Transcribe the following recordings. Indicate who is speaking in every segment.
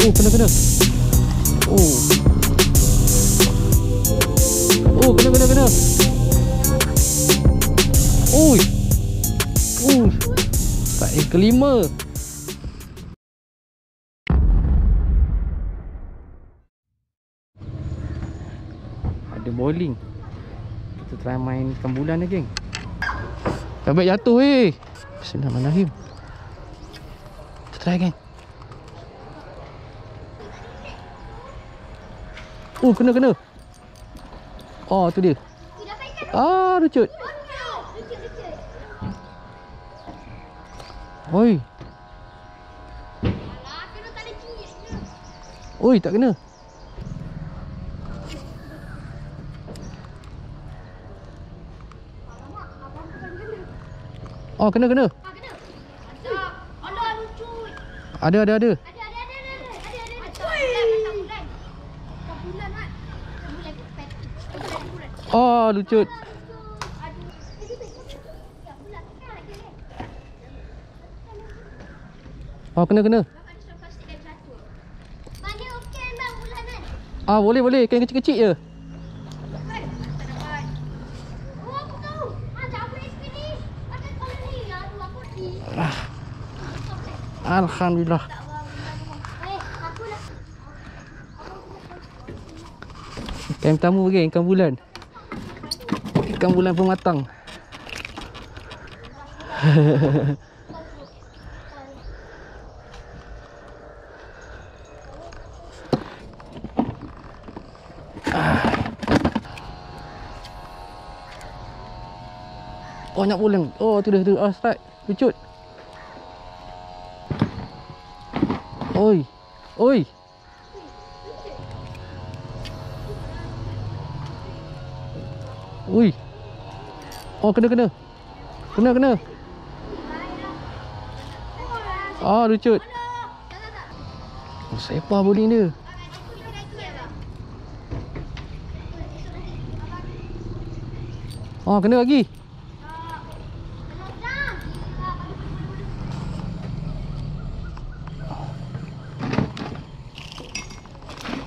Speaker 1: Oh, kena. Oh. Oh, kena. Oi. Strike yang kelima. Ada bowling. Kita try main ikan bulan ni, geng. Kabel jatuh, weh. Bismillahirrahmanirrahim. Kita try, geng. Oh, kena. Oh, tu dia. Ah, lucut. Oi. Oi, tak kena. Oh, kena. Ada. Oh, lucut. Oh, kena. Ah, boleh. Ikan kecil-kecil je. Alhamdulillah. Ikan pertama, geng, ikan bulan. Ikan bulan pematang. Oh, nak bulan. Oh, tu dia. Oh, strike. Lucut. Oi. Ui. Oh, kena. Ah, lucut. Oh, sepah bowling dia. Oh, kena lagi.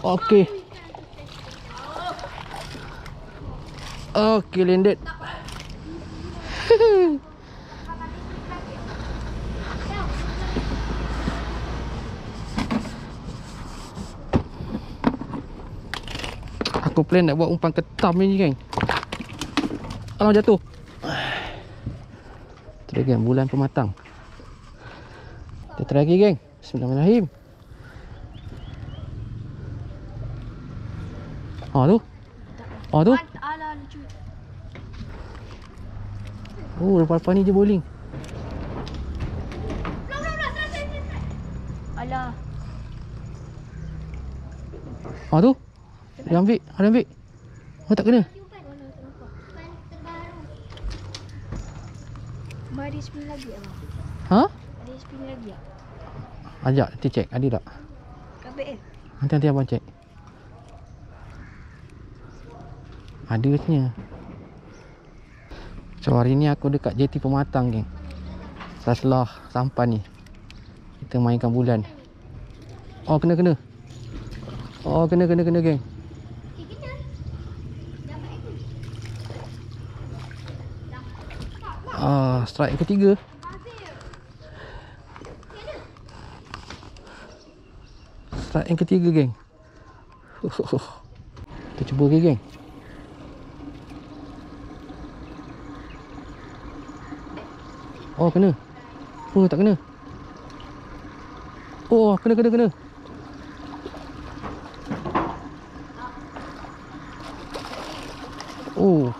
Speaker 1: Okey. Okey, landed. Aku plan nak buat umpan ketam ni, geng. Alamak, jatuh. Tu dia, geng, bulan pematang. Kita try lagi, geng. Bismillahirrahmanirrahim. Oh tu.
Speaker 2: Alah, lucu.
Speaker 1: Oh, lepas-lepas ni je bowling.
Speaker 2: Alah.
Speaker 1: Tu. Dia ambil. Oh, tak kena.
Speaker 2: Ada spin lagi abang.
Speaker 1: Ha?
Speaker 2: Ada spin lagi tak?
Speaker 1: Ajak nanti check ada tak?
Speaker 2: Kabel
Speaker 1: Nanti abang check. Ada katanya. So hari ni aku dekat JT Pematang, geng. Setelah sampan ni kita mainkan bulan. Oh, kena. Oh, kena, geng. Ah, strike ketiga. Strike yang ketiga, geng. Kita cuba lagi, geng. Oh, kena. Oh, tak kena. Oh, kena. Oh.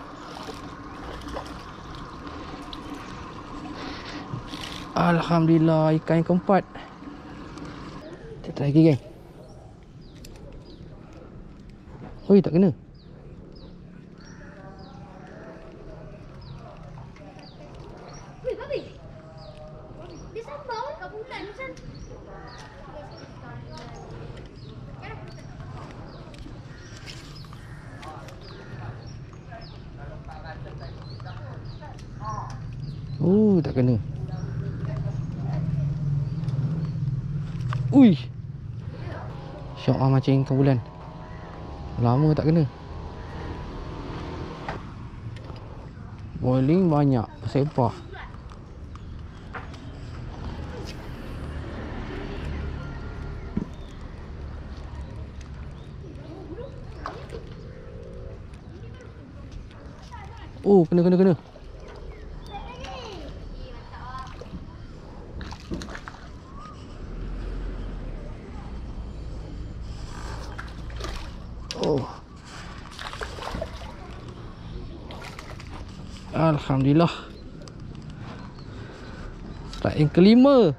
Speaker 1: Alhamdulillah, ikan yang keempat. Kita try lagi, geng. Oi, tak kena.
Speaker 2: Dia sambal kat bulan macam.
Speaker 1: Oh, tak kena. Ui. Syok lah mancing ikan bulan. Lama tak kena. Bowling banyak, sepak. Oh, kena. Oh. Alhamdulillah. Strike yang kelima.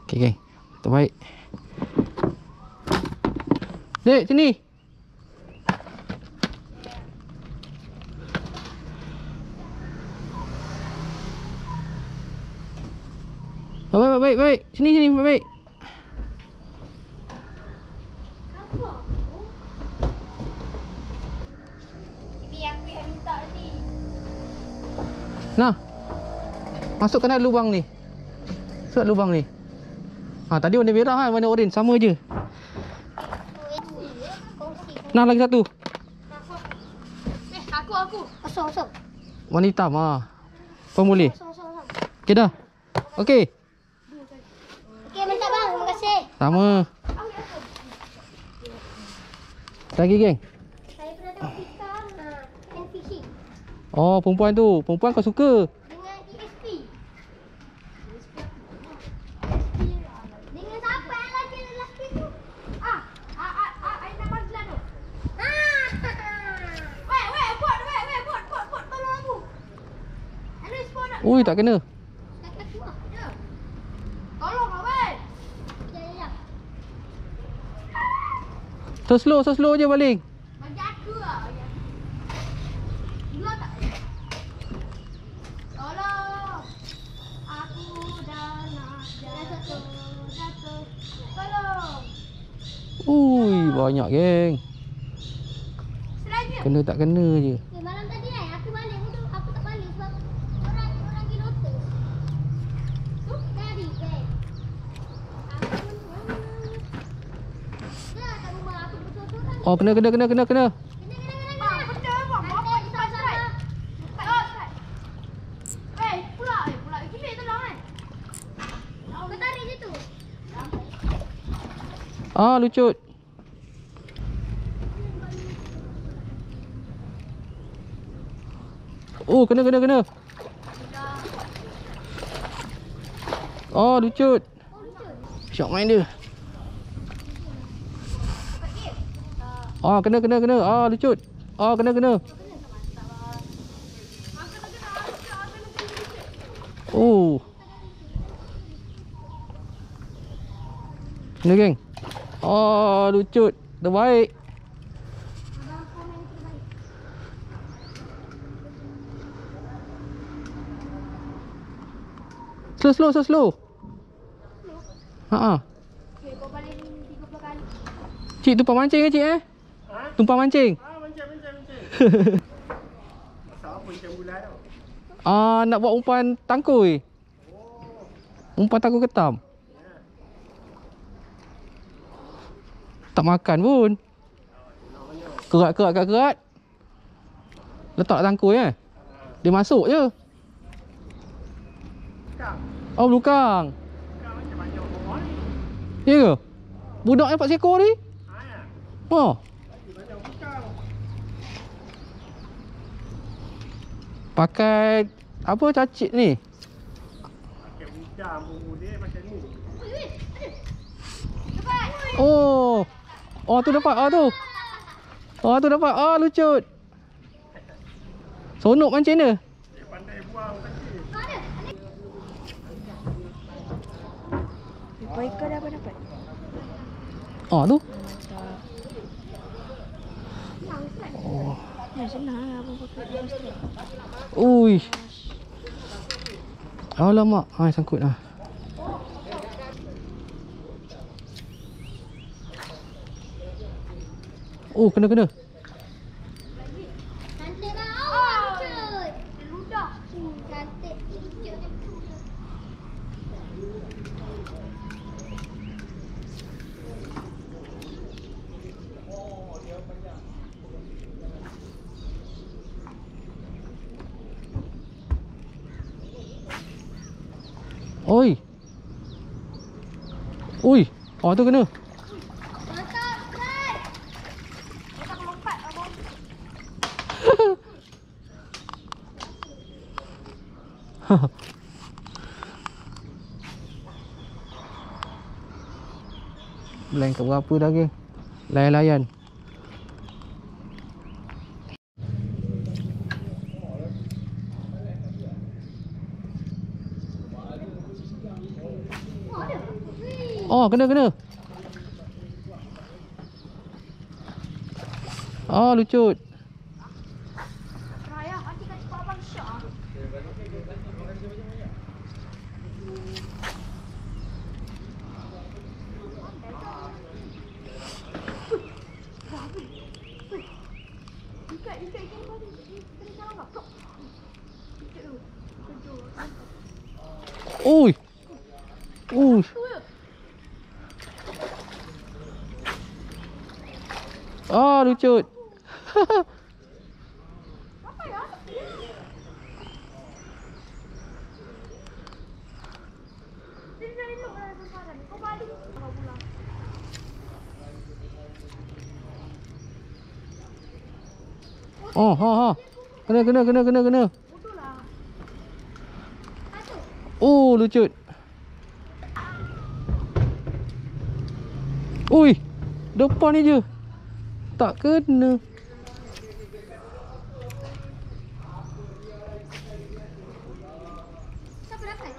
Speaker 1: Okay, geng. Terbaik. Dek, sini. Baik. Sini, baik.
Speaker 2: Biar minta tadi.
Speaker 1: Nah. Masukkan dalam lubang ni. Masuk lubang ni. Tadi warna merah kan, warna oren sama je. Nah, lagi satu.
Speaker 2: Aku. Kosong.
Speaker 1: Warna hitam Kau boleh.
Speaker 2: Kosong.
Speaker 1: Okey dah. Okey.
Speaker 2: Okey, mantap bang. Terima kasih.
Speaker 1: Sama. Lagi geng.
Speaker 2: Saya pernah tengok ikan hand fishing
Speaker 1: Oh, perempuan tu. Perempuan kau suka.
Speaker 2: dengan ESP. Dengan siapa yang lelaki tu? Aina Mazlan tu. Weh, pot, tolong aku. Anu spot nak.
Speaker 1: Ui, tak kena.
Speaker 2: Laki-laki mah. Ya. Tolong lah, weh. Ya.
Speaker 1: So slow je baling.
Speaker 2: Bagi aku lah. Dua tak? Tolong. Aku dah nak jatuh. Tolong.
Speaker 1: Ui, banyak geng.
Speaker 2: Selagi.
Speaker 1: Kena tak kena je.
Speaker 2: Malam tadi aku balik tu aku tak balik sebab orang pergi notice. Tu tadi dah kat rumah aku betul-betul.
Speaker 1: Oh, kena.
Speaker 2: Kena. Betul bang. Apa pasal? Pula gila tolong kan. Kau tarik je tu.
Speaker 1: Lucut. Oh, kena. Oh, lucut. Syok main dia. Kena. Lucut. Kena. Oh. Kena geng. Lucut. Terbaik. Slow.
Speaker 2: Okey, kau balik 30 kali.
Speaker 1: Cik tumpang mancing ke cik Tumpang mancing.
Speaker 3: Mancing. Masak apa ikan bulan tu?
Speaker 1: Nak buat umpan tangkui. Umpan tangkui ketam. Tak makan pun. Kerat. Letak tangkui Dia masuk je. Oh, belukang.
Speaker 3: Macam banyak orang ni.
Speaker 1: Ya ke? Budak dapat seekor ni? Oh.
Speaker 3: Banyak bukan.
Speaker 1: Pakai apa cacik ni?
Speaker 3: Pakai budak bumbu dia macam ni.
Speaker 1: Tu dapat. Tu dapat. Lucut. Sonok mancing dia.
Speaker 3: Dia pandai buang kecil.
Speaker 2: Kau dah apa dapat?
Speaker 1: Tu.
Speaker 2: Senang lah apa pakai.
Speaker 1: Ui. Alamak. Sangkut lah. Kena.
Speaker 2: Cantik dah.
Speaker 1: Oi. Ui. Oh tu kena.
Speaker 2: Mantap, Ustaz. Kita melompat, abang.
Speaker 1: Blank kat berapa dah geng? Layan-layan.
Speaker 2: Oh, ada. Wih.
Speaker 1: Oh kena. Oh lucut.
Speaker 2: Raya, nanti kat cepat abang Syah. Ikat ikan kau ni. Kena jalan tak? Tok. Ikat dulu. Kejut.
Speaker 1: Ui. Ui.
Speaker 2: Tu je.
Speaker 1: Oh lucut.
Speaker 2: Apa ya? Dia dah elok dah sekarang. Kau balik. Kau pulang.
Speaker 1: Oh ha. Kena.
Speaker 2: Bodoh lah. Satu.
Speaker 1: Oh lucut. Ui. Depan ni je. Tak kena.
Speaker 2: Siapa dapat?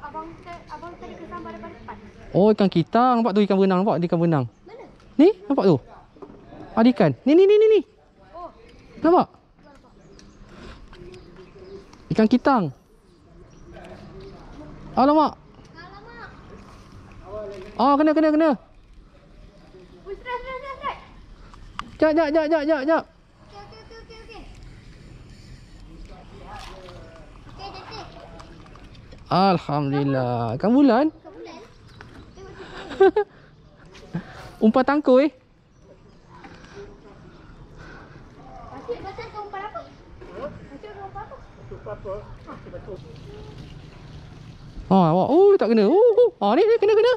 Speaker 2: Abang tadi kesambar daripada depan.
Speaker 1: Oh ikan kita. Nampak tu ikan benang. Nampak ikan benang.
Speaker 2: Mana?
Speaker 1: Ni nampak tu. Ada ikan. Ni.
Speaker 2: Oh,
Speaker 1: Nampak? Ikan kitang. Alamak.
Speaker 2: alamak.
Speaker 1: Oh kena.
Speaker 2: Wih, strike.
Speaker 1: Jap.
Speaker 2: Okey. Okey, detik.
Speaker 1: Alhamdulillah. Ikan bulan.
Speaker 2: Kau bulan. Tengok.
Speaker 1: Umpan tangkoi.
Speaker 2: Pasal kau umpan apa? Pasal kau umpan apa?
Speaker 3: Tu apa? Betul.
Speaker 1: Awak. Oh tak kena. Ni kena.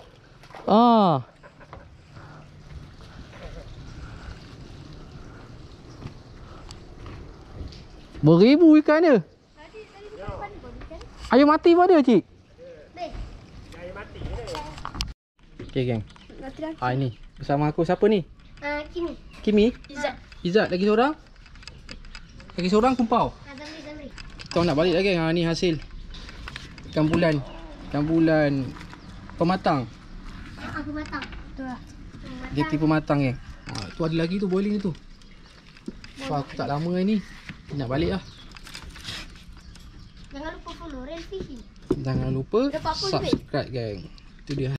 Speaker 1: Beribu ikan dia.
Speaker 2: Tadi depan ni kau ikan.
Speaker 1: Ayam mati pun ada cik.
Speaker 2: Deh.
Speaker 3: Air mati ni.
Speaker 1: Okay geng.
Speaker 2: Mati dah.
Speaker 1: Ini bersama aku siapa ni?
Speaker 2: Kimi.
Speaker 1: Kimi.
Speaker 2: Izzat.
Speaker 1: Izzat lagi seorang. Kumpau.
Speaker 2: Zamri.
Speaker 1: Kita nak balik lagi. Ni hasil ikan bulan. Pematang.
Speaker 2: Aku matang. Tu lah.
Speaker 1: Dia tipe matang geng. Tu ada lagi tu boiling tu. Aku tak lama ni. Nak balik lah.
Speaker 2: Jangan lupa follow Real Fishing.
Speaker 1: Jangan lupa
Speaker 2: Berapa pun duit?
Speaker 1: subscribe geng. Itu dia.